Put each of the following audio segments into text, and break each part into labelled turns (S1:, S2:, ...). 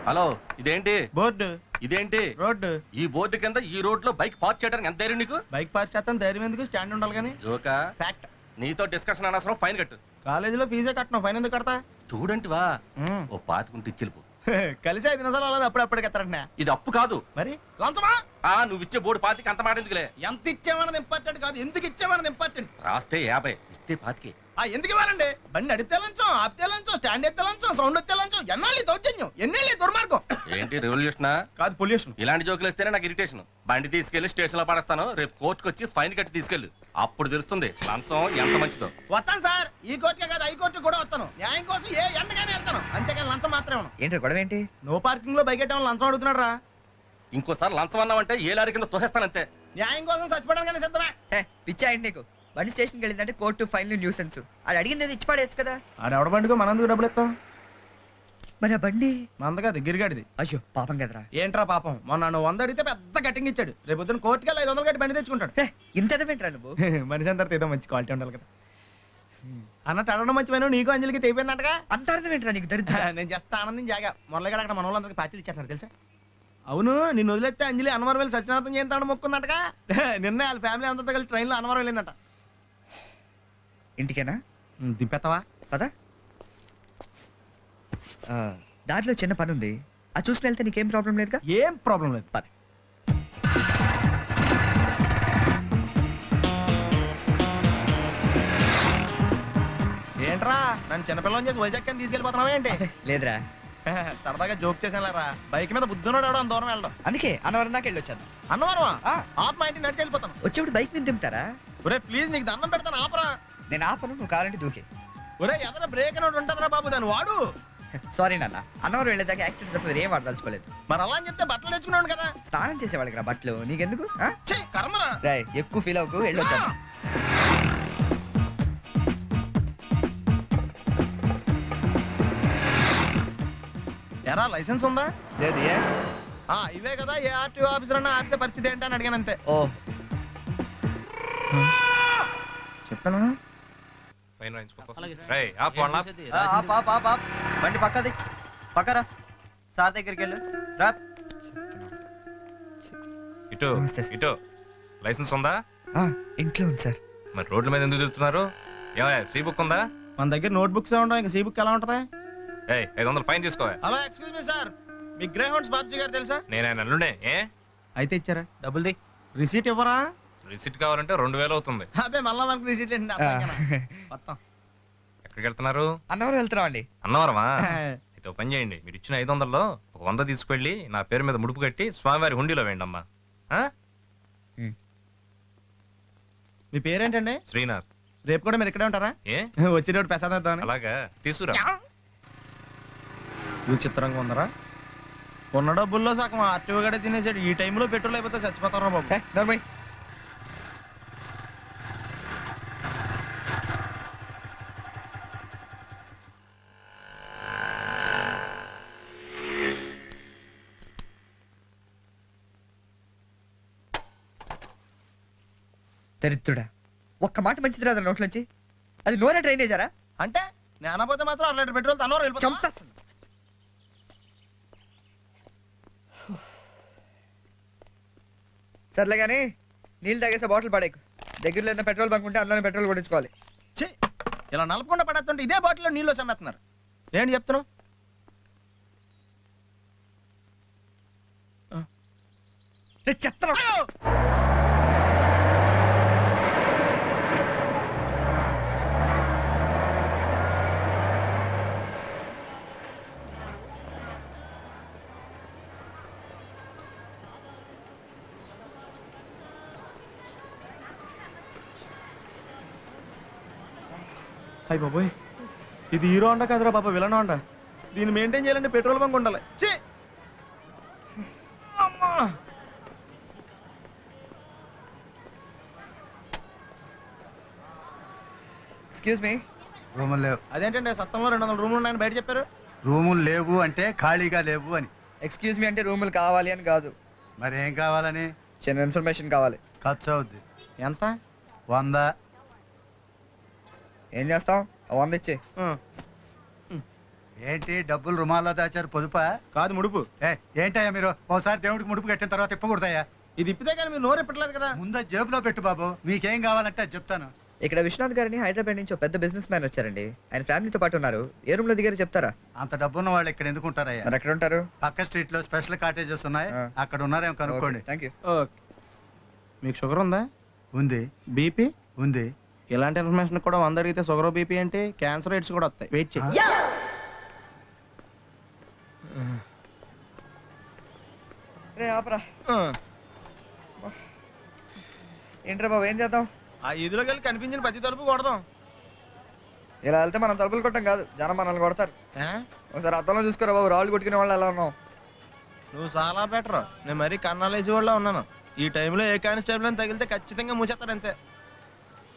S1: Hello, ఇదేంటి
S2: board?
S1: ఇదేంటి
S2: road?
S1: ఈ బోర్డు కింద ఈ రోడ్ లో బైక్ పార్క్ చేయడానికి ఎంత ధైర్యం నీకు?
S2: బైక్ పార్క్ చేస్తాను, ధైర్యం ఎందుకు? స్టాండ్ ఉండాలి కానీ.
S1: జోకా?
S2: ఫ్యాక్ట్.
S1: నీతో డిస్కషన్ అనవసరం, ఫైన్ కట్టు.
S2: కాలేజీలో ఫీజే కట్టను, ఫైన్ ఎందుకు కడతా?
S1: స్టూడెంట్ వా, ఓ పాతికుంటే ఇచ్చిల్పు.
S2: కలిసి 5 నిమిషాలు అలా అప్పుడప్పుడు ఎత్తారంటే.
S1: ఇది అప్పు కాదు
S2: మరి లంచమా?
S1: నువ్వు ఇచ్చే బోర్డు పాతికి అంత మాట ఎందుకులే.
S2: ఎంత ఇచ్చామన్నది ఇంపార్టెంట్ కాదు, ఎందుకు ఇచ్చామన్నది ఇంపార్టెంట్.
S1: రాస్తే 50, ఇస్తే 25.
S2: ఎందుకు ఇవ్వాలండి? బండి నడిపితే లంచం, ఆపితే లంచం, స్టాండ్ ఎత్తే లంచం, సౌండ్ ఎత్తే లంచం. ఎన్నాళ్ళు దౌర్జన్యం, ఎన్నేళ్ళు దుర్మార్గం.
S1: ఏంటి రెవల్యూషనా?
S2: కాదు, పొల్యూషన్.
S1: ఇలాంటి జోకులు ఇస్తేనే నాకు ఇరిటేషన్. బండి తీసుకెళ్లి స్టేషన్ లో పడేస్తాను, రేపు కోర్టుకు వచ్చి ఫైన్ కట్టి తీసుకెళ్ళు. అప్పుడు తెలుస్తుంది లంచం ఎంత మంచిదో.
S2: వస్తాను సార్, ఈ కోర్టుకే కాదు హైకోర్టుకు కూడా వస్తాను. న్యాయం కోసం ఏ ఎండగానే వెళ్తాను, అంతేకాని లంచం మాత్రమే.
S3: ఏంటి గొడవ ఏంటి?
S2: నో పార్కింగ్ లో బైక్ ఎట్టడం లంచం అడుగుతున్నాడు రా.
S1: ఇంకోసారి లంచం అన్నావంటే ఏ లారీ కింద తోసేస్తానంతే.
S2: న్యాయం కోసం చచ్చిపోవడానికి సిద్ధమే.
S3: పిచ్చాయండి నీకు. బండి స్టేషన్కి వెళ్ళిందంటే కోర్టు, ఫైన్లు, న్యూసెన్స్. అది అడిగింది ఇచ్చి పడేయచ్చు కదా.
S2: ఆడ ఎవడ బండికో మనందుకు డబ్బులు ఇస్తాం.
S3: మరి ఆ బండి
S2: మంద కాదు, గిరిగాడిది.
S3: అయ్యో పాపం కదరా.
S2: ఏంట్రా పాపం? మొన్న 100 అడిగితే పెద్ద కటింగ్ ఇచ్చాడు. రేపు పొద్దున కోర్టుకి 500 కట్టి బండి తెచ్చుకుంటాడు.
S3: ఇంత ఎదవేంట్రా నువ్వు?
S2: మనిషి అందరితో ఏదో మంచి క్వాలిటీ ఉండాలి కదా అన్నట్టు. అడగడం మంచిపోయినా నీకు అంజలికి తెగిపోయిందంటగా.
S3: అంత అర్థమేంట్రా నీకు? దరిద్ర.
S2: నేను జస్ట్ ఆనందం జాగా మురళిగాడు అక్కడ మన వాళ్ళందరికీ పార్టీలు ఇచ్చేస్తున్నారు తెలుసా. అవును, నిన్ను వదిలేస్తే అంజలి అన్నవరం వెళ్ళి సత్యనారాయణ చేస్తాడు మొక్కుందటగా. నిన్న వాళ్ళ ఫ్యామిలీ అంతా కలిసి ట్రైన్లో అన్నవరం వెళ్ళిందట.
S3: ఇంటికేనా?
S2: దింపేస్తావా?
S3: పదా. దాంట్లో చిన్న పని ఉంది, అది చూసిన వెళ్తే నీకేం ప్రాబ్లం లేదుగా?
S2: ఏం ప్రాబ్లం లేదు,
S3: పద.
S2: ఏంట్రా నన్ను చిన్నపిల్లని చేసి వైజాగ్ అని తీసుకెళ్ళిపోతున్నావా ఏంటి?
S3: లేదురా,
S2: సరదాగా జోక్ చేసానులేరా. బైక్ మీద బుద్ధున్నాడు ఎవడో అంత దూరం వెళ్ళడం.
S3: అందుకే అన్నవరం దాకా వెళ్ళి వచ్చాను.
S2: అన్నవరమా? ఆప్ మా ఇంటికి నడిచి వెళ్ళిపోతాను.
S3: వచ్చేప్పుడు బైక్ మీద దింపుతారా?
S2: ఒరే ప్లీజ్, నీకు దండం పెడతాను, ఆపరా.
S3: నేను ఆపను, నువ్వు కావాలంటే దూకే.
S2: ఒరే ఎదర బ్రేక్ అని ఒకటి ఉంటుందిరా బాబు, దాన్ని వాడు.
S3: సారీ నాన్న, అన్నవరం వెళ్ళేదాకా యాక్సిడెంట్ తప్ప ఏం వాడదలుచుకోలేదు.
S2: మరి అలా అని చెప్తే బట్టలు తెచ్చుకున్నాను కదా.
S3: స్నానం చేసేవాళ్ళకి రా బట్టలు, నీకెందుకు?
S2: కర్మరా.
S3: ఎక్కువ ఫీల్ అవ్వకు, వెళ్ళొచ్చాను.
S2: ఎరా లైసెన్స్ ఉందా?
S3: లేదు. ఏ
S2: ఇవే కదా, ఏ ఆర్టీఓ ఆఫీసర్ అన్నా ఆపితే పరిస్థితి ఏంటి అని అడిగాను అంతే.
S3: ఓ
S2: చెప్పాను.
S4: బండి పక్కది, పక్కరా. సార్ దగ్గరికి వెళ్ళు రా.
S1: ఇటు ఇటు. లైసెన్స్ ఉందా?
S3: ఇంట్లో ఉంది సార్.
S1: మరి రోడ్ల మీద ఎందుకు తిరుగుతున్నారు? సీ బుక్ ఉందా?
S2: మన దగ్గర నోట్ బుక్స్ ఉండవు, ఇంకా సీ బుక్ ఎలా ఉంటది?
S1: 500 ఫైన్ తీసుకోవా.
S2: హలో, ఎక్స్క్యూజ్ మీ సార్, మీ గ్రే హౌండ్స్ బాబ్జీ గారు తెలుసా?
S1: నేను అల్లుడే.
S2: అయితే ఇచ్చారా?
S4: డబ్బుల్ది.
S2: రిసీట్ ఇవ్వరా?
S1: రిసిట్ కావాలంటే 2000 అవుతుంది.
S2: అదే మళ్ళా మనకు రిసీట్ ఏంటి మొత్తం.
S1: ఎక్కడికి వెళ్తున్నారు?
S3: అన్నవరం వెళ్తున్నాం అండి.
S1: అన్నవరమా? అయితే పని చేయండి, మీరు ఇచ్చిన 500లో 100 తీసుకెళ్ళి నా పేరు మీద ముడుపు కట్టి స్వామివారి హుండీలో వేయండి అమ్మా.
S2: మీ పేరేంటండి?
S1: శ్రీనాథ్.
S2: రేపు కూడా మీరు ఇక్కడే ఉంటారా? వచ్చినప్పుడు ప్రసాదం.
S1: అలాగా, తీసుకురా.
S2: విచిత్రంగా ఉందరా. ఉన్న డబ్బుల్లో సగం ఆర్టీఓ గడే తినేసాడు. ఈ టైంలో పెట్రోల్ అయిపోతే చచ్చిపోతారా బాబు.
S3: దరిద్రుడా, ఒక్క మాట మంచిది రాదు నోట్లోంచి. అది నూనె డ్రైనేజారా?
S2: అంటే నేను అనపోతే మాత్రం 1 లీటర్ పెట్రోల్ తనవారు వెళ్ళిపోతాం.
S3: సర్లే కానీ నీళ్ళు తాగేసే బాటిల్ పడేకు. దగ్గరలో ఏదైనా పెట్రోల్ బంక్ ఉంటే అందులోనే పెట్రోల్ కొట్టించుకోవాలి.
S2: ఇలా నలపకుండా పడేస్తుంటే ఇదే బాటిల్లో నీళ్ళు సమ్మేస్తున్నారు. ఏంటి చెప్తున్నావు?
S3: చెప్తాను.
S2: అయ్యి బాబోయ్, ఇది హీరో హోండా కదరా బాబా, విలన్ హోండా. దీన్ని మెయింటైన్ చేయాలంటే పెట్రోల్ బంక్ ఉండాలి.
S3: Excuse me.
S5: రూములు లేవు.
S2: అదేంటంటే సత్తంలో 200 రూములు ఉన్నాయని బయట చెప్పారు.
S5: రూములు లేవు అంటే ఖాళీగా లేవు అని.
S3: ఎక్స్క్యూజ్ మీ అంటే రూములు కావాలి అని కాదు.
S5: మరి ఏం కావాలని?
S3: చిన్న ఇన్ఫర్మేషన్ కావాలి.
S5: ఖర్చు అవుద్ది.
S2: ఎంత?
S5: 100.
S3: ఏం చేస్తాం? 100 ఇచ్చి.
S5: ఏంటి డబ్బులు రుమాల్లో దాచారు పొదుపా?
S2: కాదు ముడుపు.
S5: ఏంటయ్యా మీరు ఒకసారి దేవుడికి ముడుపు కట్టిన తర్వాత ఇప్పకూడతాయా?
S2: ఇది ఇప్పితే కానీ మీరు నోరు ఇప్పట్లేదు కదా.
S5: ముందు జేబులో పెట్టు బాబు, మీకేం కావాలంటే అది చెప్తాను.
S3: ఇక్కడ విశ్వనాథ్ గారిని హైదరాబాద్ నుంచి ఒక పెద్ద బిజినెస్ మ్యాన్ వచ్చారండి. ఆయన ఫ్యామిలీతో పాటు ఉన్నారు. ఏ రూమ్ లో దిగారు చెప్తారా?
S5: అంత డబ్బున్న వాళ్ళు ఇక్కడ ఎందుకు ఉంటారయ్యా?
S3: మరి ఎక్కడ ఉంటారు?
S5: పక్క స్ట్రీట్ లో స్పెషల్ కాటేజెస్ ఉన్నాయి,
S3: ఆ.
S5: అక్కడ ఉన్నారేమో కనుక్కోండి.
S3: Thank you.
S2: ఓకే. మీకు షుగర్ ఉందా?
S5: ఉంది
S2: బీపీ?
S5: ఉంది.
S2: ఇలాంటి ఇన్ఫర్మేషన్ కూడా 100 అడిగితే షుగర్ బీపీ అంటే క్యాన్సర్ రేట్స్ కూడా వస్తాయి. వెయిట్ చేయి.
S3: రే ఆపరా. ఏంట్రా బాబు, ఏం చేద్దాం?
S2: ఆ ఈదులోకి వెళ్ళి కనిపించిన ప్రతి తలుపు కొడదాం.
S3: ఇలా వెళ్తే మనం తలుపులు కొట్టం కాదు, జనం మనల్ని కొడతారు.
S2: ఆ?
S3: ఒకసారి అద్దంలో చూసుకోరా బాబు, రాళ్ళు కొట్టుకునే వాళ్ళు ఎలా ఉన్నాం.
S2: నువ్వు చాలా బెటర్. నేను మరీ కన్నాలేసి వాళ్ళ ఉన్నాను. ఈ టైంలో ఏ కానిస్టేబుల్ అని తగిలితే ఖచ్చితంగా మూసేస్తాడు అంతే.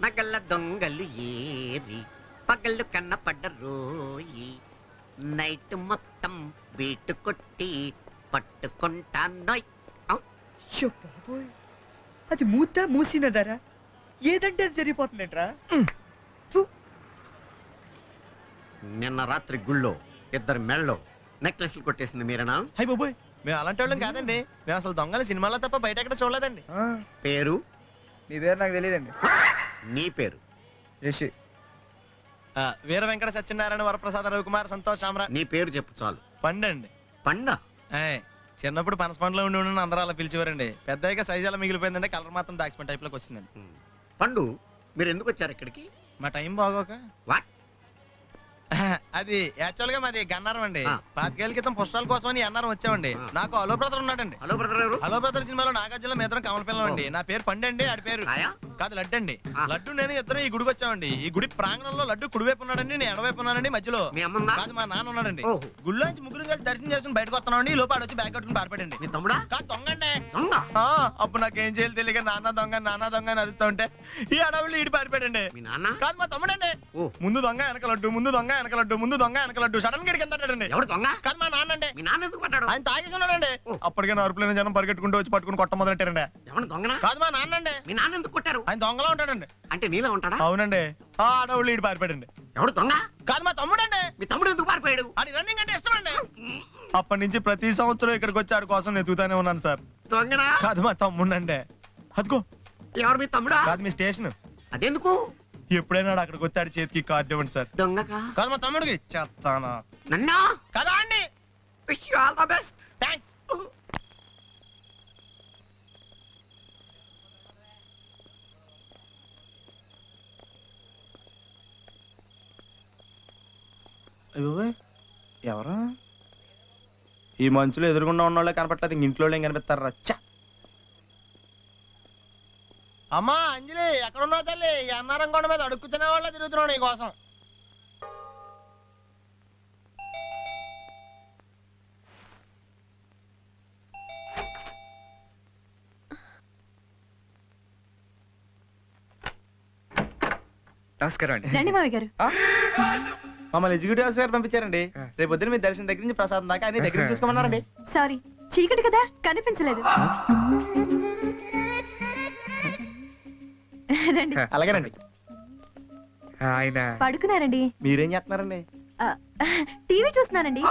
S6: నగల దొంగలు ఏరి పగళ్ళు కన్నపడ్డ రోయి నైట్ మొత్తం బీటు కొట్టి పట్టుకుంటానోయ్.
S3: అయ్యో బాబోయ్, అది మూసినదరా? ఏదంటే అది జరిగిపోతుందేంట్రా?
S6: నిన్న రాత్రి గుళ్ళో ఇద్దరు మెళ్ళో నెక్లెస్లు కొట్టేసింది మీరేనా?
S2: హై బాబోయ్, మేము అలాంటి వాళ్ళం కాదండి. మేము అసలు దొంగలు సినిమాలో తప్ప బయట ఎక్కడ చూడలేదండి.
S3: ఆ,
S6: పేరు?
S3: మీ పేరు నాకు తెలియదండి.
S6: నీ పేరు?
S3: రిషి.
S2: వీర వెంకట సత్యనారాయణ వరప్రసాద రవికుమార్ సంతోష్ సామ్రా.
S6: నీ పేరు చెప్పు చాలు.
S2: పండండి.
S6: పండ?
S2: చిన్నప్పుడు పనస పండులో ఉండి అందరూ అలా పిలిచేవారండి. పెద్దగా సైజ్ అలా మిగిలిపోయిందంటే కలర్ మాత్రం దాచిపోయిన టైప్ లోకి వచ్చిందండి.
S6: పండు, మీరు ఎందుకు వచ్చారు ఇక్కడికి?
S2: మా టైం బాగోక.
S6: వాట్?
S2: అది యాక్చువల్ గా మాది గన్నారం అండి.
S6: ఆ.
S2: 5 ఏళ్ల క్రితం పుష్పాల కోసం అని అన్నారం వచ్చామండి.
S6: ఆ.
S2: నాకు హలో బ్రదర్ ఉన్నాడండి.
S6: హలో బ్రదర్ ఎవరు?
S2: హలో బ్రదర్ సినిమాలో నాగార్జున మీ ఇద్దరం కమల పిల్లం అండి. నా పేరు పండు, ఆడి పేరు
S6: రాయా?
S2: కాదు లడ్డు అండి.
S6: ఆ.
S2: లడ్డు నేను ఇద్దరం ఈ గుడికి వచ్చామండి. ఈ గుడి ప్రాంగణంలో లడ్డు కుడివైపు ఉన్నాడండి, నేను ఎడవైపు ఉన్నానండి. మధ్యలో
S6: మీ అమ్మందా?
S2: కాదు మా నాన్న ఉన్నాడండి.
S6: ఓహో.
S2: గుళ్ళో నుంచి ముగ్గురు కలిసి దర్శనం చేసుకుని బయటకు వస్తున్నామండి. ఈ లోపు ఆడొచ్చి బ్యాగ్ కట్టుకుని పారిపోయాడండి.
S6: మీ తమ్ముడా?
S2: కాదు దొంగండి.
S6: దొంగ?
S2: అప్పుడు నాకేం చేయాలి తెలియక నాన్న దొంగ అని అడుగుతా ఉంటే ఈ అడవులు ఈడి పారిపోయాడండి.
S6: మీ నాన్న?
S2: కాదు మా తమ్ముడండి.
S6: ఓ.
S2: ముందు దొంగ వెనక లడ్డు, ముందు దొంగ వెనక లడ్డు, ముందు దొంగ వెనక లడ్డు. సడన్ గా కిందండి.
S6: ఎవరు దొంగ?
S2: కాదు మా నాన్న అండి.
S6: మీ నాన్న ఎందుకు పడ్డాడు?
S2: ఆయన తాగేసి ఉన్నాడండి.
S6: ఓ.
S2: అప్పటికే అరుపులైన జనం పరిగెట్టుకుంటూ వచ్చి పట్టుకుని కొట్ట మొదలెట్టారండి.
S6: ఎవరు దొంగనా?
S2: కాదు మా నాన్న అండి.
S6: మీ నాన్న ఎందుకు కొట్టారు?
S2: ఆయన దొంగలా ఉంటాడండి.
S6: అంటే నీలా ఉంటాడా?
S2: అవునండి. ఆ అడవులు ఈడి పారిపోయాడండి.
S6: ఎవడు దొంగ?
S2: కాదు మా తమ్ముడండి.
S6: మీ తమ్ముడు ఎందుకు పారిపోయాడు?
S2: అది రన్నింగ్ అంటే ఇష్టం అండి. అప్పటి నుంచి ప్రతి సంవత్సరం ఇక్కడికి వచ్చి ఆడి కోసం వెతుకుతానే ఉన్నాను సార్.
S6: దొంగనా?
S2: కాదు మా తమ్ముడండి. అదిగో.
S6: ఎవరు మీ తమ్ముడా?
S2: కాదు మీ స్టేషన్.
S6: అదెందుకు?
S2: ఎప్పుడైనా ఆడు అక్కడికి వచ్చి ఆడి చేతికి కార్డు ఇవ్వండి సార్.
S6: దొంగకా?
S2: కాదు మా తమ్ముడికి చెప్తానా.
S6: నన్నా?
S2: కదా అండి.
S6: Wish you all the best.
S2: Thanks. ఎవరా ఈ మంచులో ఎదురుగుండా ఉన్న వాళ్ళే కనపట్లేదు, ఇంక ఇంట్లో ఏం కనిపిస్తారు రచ్చ. అమ్మా అంజలి, ఎక్కడున్నావు తల్లి? ఈ అన్నారం కొండ మీద అడుక్కు తినే వాళ్ళ తిరుగుతున్నావు నీ కోసం.
S3: నమస్కారం అండి.
S7: రండి మావి గారు.
S2: మమ్మల్ని ఎగ్జిక్యూటివ్ ఆఫీసర్ గారు పంపించారండి. రేపు పొద్దున మీ దర్శనం దగ్గర నుంచి ప్రసాదం దాకా అన్ని దగ్గర చూసుకోమన్నారండి.
S7: సారీ, చీకటి కదా కనిపించలేదు. రండి.
S2: అలాగేనండి.
S3: ఆయన
S7: పడుకున్నారండి.
S2: మీరేం చేస్తున్నారండి?
S7: టీవీ చూస్తున్నానండి.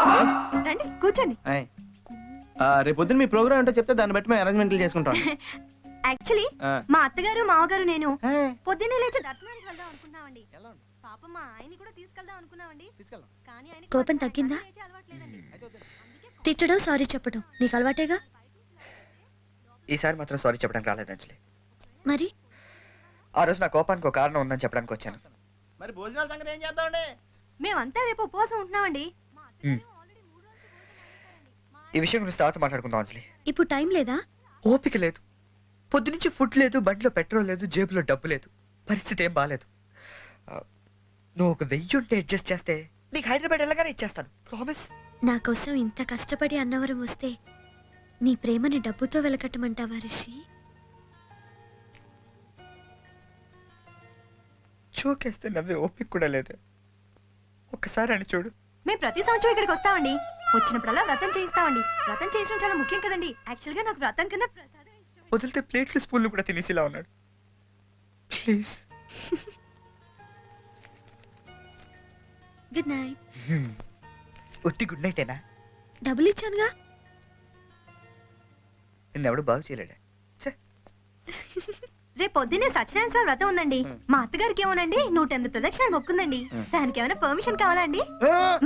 S7: రండి కూర్చోండి.
S2: రేపు పొద్దున మీ ప్రోగ్రామ్ ఏంటో చెప్తే దాన్ని బట్టి మేము అరేంజ్మెంట్లు చేసుకుంటాం.
S7: యాక్చువల్లీ
S2: ఆ.
S7: మా అత్తగారు మావగారు నేను పొద్దున్నే లేచి దర్శనానికి వెళ్దాం అనుకున్నామండి. పాపం మా ఆయన్ని కూడా తీసుకెళ్దాం అనుకున్నామండి. కానీ ఆయనకి
S8: కోపం తగ్గిందా?
S7: లేచే అలవాటు లేదండి.
S8: తిట్టడం సారీ చెప్పడం నీకు అలవాటేగా.
S3: ఈసారి మాత్రం సారీ చెప్పడానికి రాలేదు అంజలి.
S8: మరి
S3: ఆ రోజు నా కోపానికి ఒక కారణం ఉందని చెప్పడానికి వచ్చాను.
S2: మరి భోజనాల సంగతి ఏం చేద్దామండి?
S7: మేమంతా రేపు ఉపవాసం ఉంటున్నామండి. మా అత్తగారు already 3 రోజులు భోజనం మానేశారండి.
S3: ఈ విషయం గురించి తర్వాత మాట్లాడుకుందాం అంజలి.
S8: ఇప్పుడు టైం లేదా?
S3: ఓపిక లేదు. పొద్దునుంచి ఫుడ్ లేదు, బండిలో పెట్రోల్ లేదు, జేబులో డబ్బు లేదు. పరిస్థితి ఏం బాగాలేదు. నువ్వు ఒక 1000 ఉంటే అడ్జస్ట్ చేస్తే నీకు హైదరాబాద్ వెళ్ళగానే ఇచ్చేస్తాను, ప్రామిస్.
S8: నా కోసం ఇంత కష్టపడి అన్నవరం వస్తే నీ ప్రేమని డబ్బుతో వెలకట్టమంటావా రిషి?
S3: చూకేస్తే నవ్వే ఓపిక కూడా లేదు. ఒక్కసారి అని చూడు.
S7: మేము ప్రతి సంవత్సరం ఇక్కడికి వస్తామండి. వచ్చినప్పుడల్లా వ్రతం చేయిస్తామండి. వ్రతం చేయించడం చాలా ముఖ్యం కదండి. యాక్చువల్ గా నాకు వ్రతం కన్నా ప్రసాదం ఇష్టం.
S3: వదిలితే ప్లేట్లు స్పూన్లు కూడా తినేసిలా ఉన్నాడు. ప్లీజ్.
S8: Good night.
S3: ఒత్తి గుడ్ నైటేనా?
S8: డబ్బులు ఇచ్చానుగా.
S3: నిన్నెవడు బాగు చేయలేడా?
S7: రేపు పొద్దున్నే సత్యనారాయణ స్వామి వ్రతం ఉందండి. మా అత్తగారికి ఏమోనండి 108 ప్రదక్షిణాలు మొక్కుందండి. దానికి ఏమైనా పర్మిషన్ కావాలా అండి?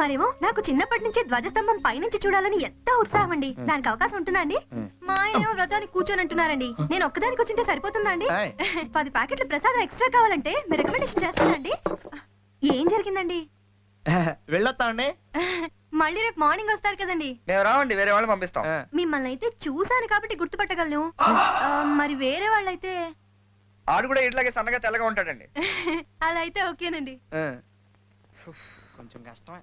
S7: మరేమో నాకు చిన్నప్పటి నుంచి ధ్వజస్తంభం పైనుంచి చూడాలని ఎంతో ఉత్సాహం అండి. దానికి అవకాశం ఉంటుందా అండి? మా ఆయన ఏమో వ్రతానికి కూర్చొని అంటున్నారండి. నేను ఒక్కదానికి వచ్చింటే సరిపోతుందా అండి? 10 ప్యాకెట్ల ప్రసాదం ఎక్స్ట్రా కావాలంటే మీరు రికమెండేషన్ చేస్తానండి. ఏం జరిగిందండి?
S2: వెళ్ళొస్తామండి.
S7: మళ్ళీ రేపు మార్నింగ్ వస్తారు కదండి.
S3: మేము రావండి, వేరే వాళ్ళని పంపిస్తాం.
S7: మిమ్మల్ని అయితే చూసాను కాబట్టి గుర్తుపట్టగలను. మరి వేరే వాళ్ళైతే
S3: ఆడు కూడా ఇట్లాగే సన్నగా తెల్లగా ఉంటాడండి.
S7: అలా అయితే ఓకేనండి.
S2: కొంచెం కష్టమే.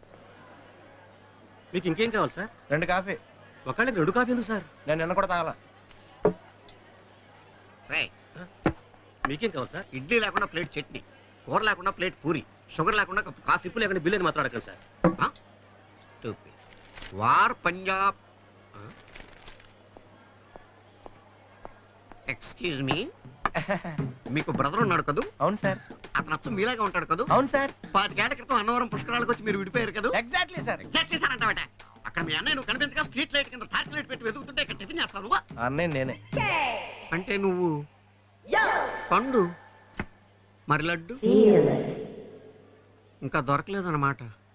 S1: మీకు ఇంకేం కావాలి సార్?
S2: 2 కాఫీ.
S1: ఒకళ్ళకి 2 కాఫీ ఎందుకు సార్?
S2: నేను నిన్న కూడా తాగల.
S6: రేయ్,
S1: మీకేం కావాలి సార్?
S6: ఇడ్లీ లేకుండా ప్లేట్ చట్నీ, కూర లేకుండా ప్లేట్ పూరి, షుగర్ లేకుండా కప్పు కాఫీ.
S1: ఇప్పుడు లేకుండా బిల్లు మాత్రం అడగండి sir.
S6: War Punjab. Excuse me, మీకు బ్రదర్ ఉన్నాడు కదూ?
S2: అవును సార్.
S6: అతను అచ్చం మీలాగా ఉంటాడు కదూ?
S2: అవును సార్.
S6: 5 ఏళ్ల క్రితం అన్నవరం పుష్కరాలకు వచ్చి మీరు విడిపోయారు కదా?
S2: Exactly sir.
S6: ఎగ్జాక్ట్లీ సార్ అంటావట. అక్కడ మీ అన్నయ్య నువ్వు కనిపించగా స్ట్రీట్ లైట్ కింద టార్చ్ లైట్ పెట్టి వెతుకుతుంటే ఇక్కడ టిఫిన్ చేస్తావు నువ్వు?
S2: అన్నయ్య నేనే.
S6: అంటే నువ్వు పండు మరి లడ్డు ఇంకా దొరకలేదన్నమాట.